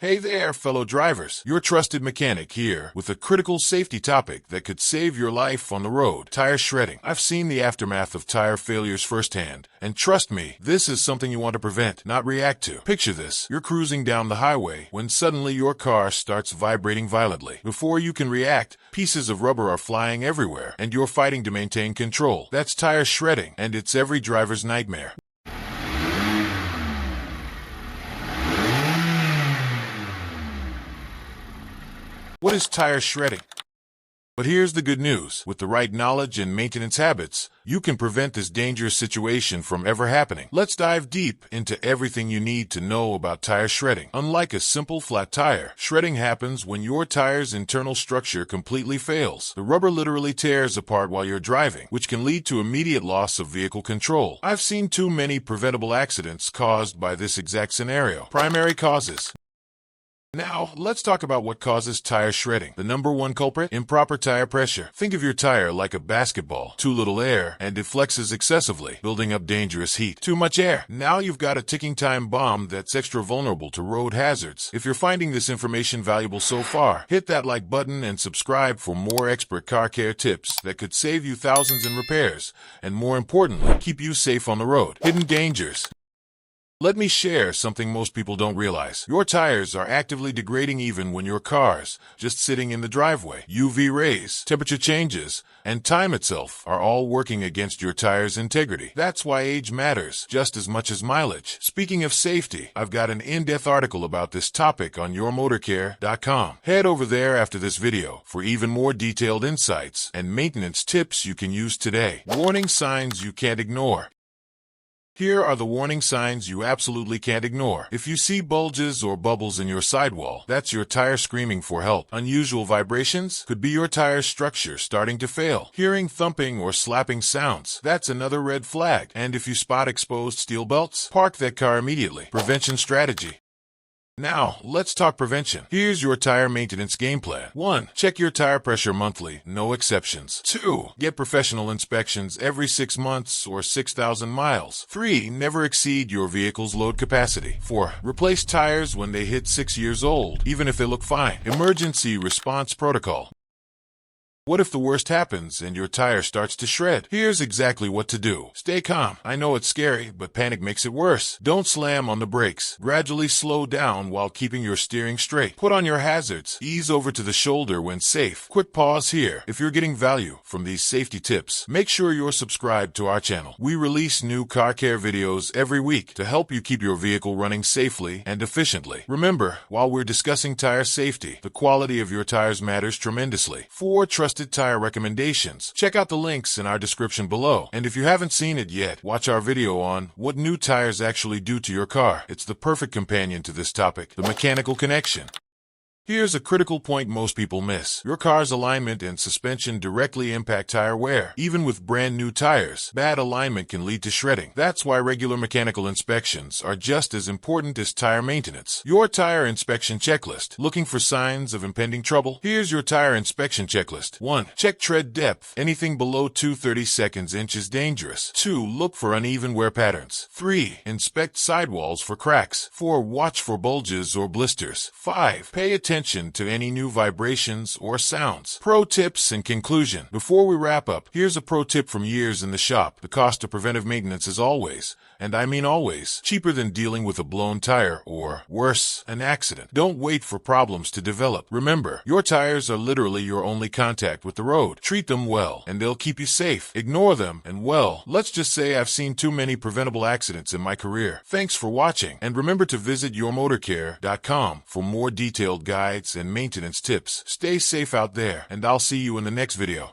Hey there, fellow drivers. Your trusted mechanic here with a critical safety topic that could save your life on the road. Tire shredding. I've seen the aftermath of tire failures firsthand, and trust me, this is something you want to prevent, not react to. Picture this. You're cruising down the highway when suddenly your car starts vibrating violently. Before you can react, pieces of rubber are flying everywhere, and you're fighting to maintain control. That's tire shredding, and it's every driver's nightmare. What is tire shredding? But here's the good news. With the right knowledge and maintenance habits, you can prevent this dangerous situation from ever happening. Let's dive deep into everything you need to know about tire shredding. Unlike a simple flat tire, shredding happens when your tire's internal structure completely fails. The rubber literally tears apart while you're driving, which can lead to immediate loss of vehicle control. I've seen too many preventable accidents caused by this exact scenario. Primary causes. Now, let's talk about what causes tire shredding. The number one culprit? Improper tire pressure. Think of your tire like a basketball. Too little air, and it flexes excessively, building up dangerous heat. Too much air. Now you've got a ticking time bomb that's extra vulnerable to road hazards. If you're finding this information valuable so far, hit that like button and subscribe for more expert car care tips that could save you thousands in repairs, and more importantly, keep you safe on the road. Hidden dangers. Let me share something most people don't realize. Your tires are actively degrading even when your car's just sitting in the driveway. UV rays, temperature changes, and time itself are all working against your tire's integrity. That's why age matters just as much as mileage. Speaking of safety, I've got an in-depth article about this topic on yourmotorcare.com. Head over there after this video for even more detailed insights and maintenance tips you can use today. Warning signs you can't ignore. Here are the warning signs you absolutely can't ignore. If you see bulges or bubbles in your sidewall, that's your tire screaming for help. Unusual vibrations could be your tire's structure starting to fail. Hearing thumping or slapping sounds, that's another red flag. And if you spot exposed steel belts, park that car immediately. Prevention strategy. Now, let's talk prevention. Here's your tire maintenance game plan. 1. Check your tire pressure monthly, no exceptions. 2. Get professional inspections every 6 months or 6,000 miles. 3. Never exceed your vehicle's load capacity. 4. Replace tires when they hit 6 years old, even if they look fine. Emergency response protocol. What if the worst happens and your tire starts to shred? Here's exactly what to do. Stay calm. I know it's scary, but panic makes it worse. Don't slam on the brakes. Gradually slow down while keeping your steering straight. Put on your hazards. Ease over to the shoulder when safe. Quick pause here. If you're getting value from these safety tips, make sure you're subscribed to our channel. We release new car care videos every week to help you keep your vehicle running safely and efficiently. Remember, while we're discussing tire safety, the quality of your tires matters tremendously. 4 trusted tire recommendations. Check out the links in our description below. And if you haven't seen it yet, watch our video on what new tires actually do to your car. It's the perfect companion to this topic. The mechanical connection. Here's a critical point most people miss. Your car's alignment and suspension directly impact tire wear. Even with brand new tires, bad alignment can lead to shredding. That's why regular mechanical inspections are just as important as tire maintenance. Your tire inspection checklist. Looking for signs of impending trouble? Here's your tire inspection checklist. 1. Check tread depth. Anything below 2/32 inches dangerous. 2. Look for uneven wear patterns. 3. Inspect sidewalls for cracks. 4. Watch for bulges or blisters. 5. Pay attention to any new vibrations or sounds. Pro tips in conclusion. Before we wrap up, here's a pro tip from years in the shop. The cost of preventive maintenance is always, and I mean always, cheaper than dealing with a blown tire or, worse, an accident. Don't wait for problems to develop. Remember, your tires are literally your only contact with the road. Treat them well, and they'll keep you safe. Ignore them, and well, let's just say I've seen too many preventable accidents in my career. Thanks for watching, and remember to visit yourmotorcare.com for more detailed guides and maintenance tips. Stay safe out there, and I'll see you in the next video.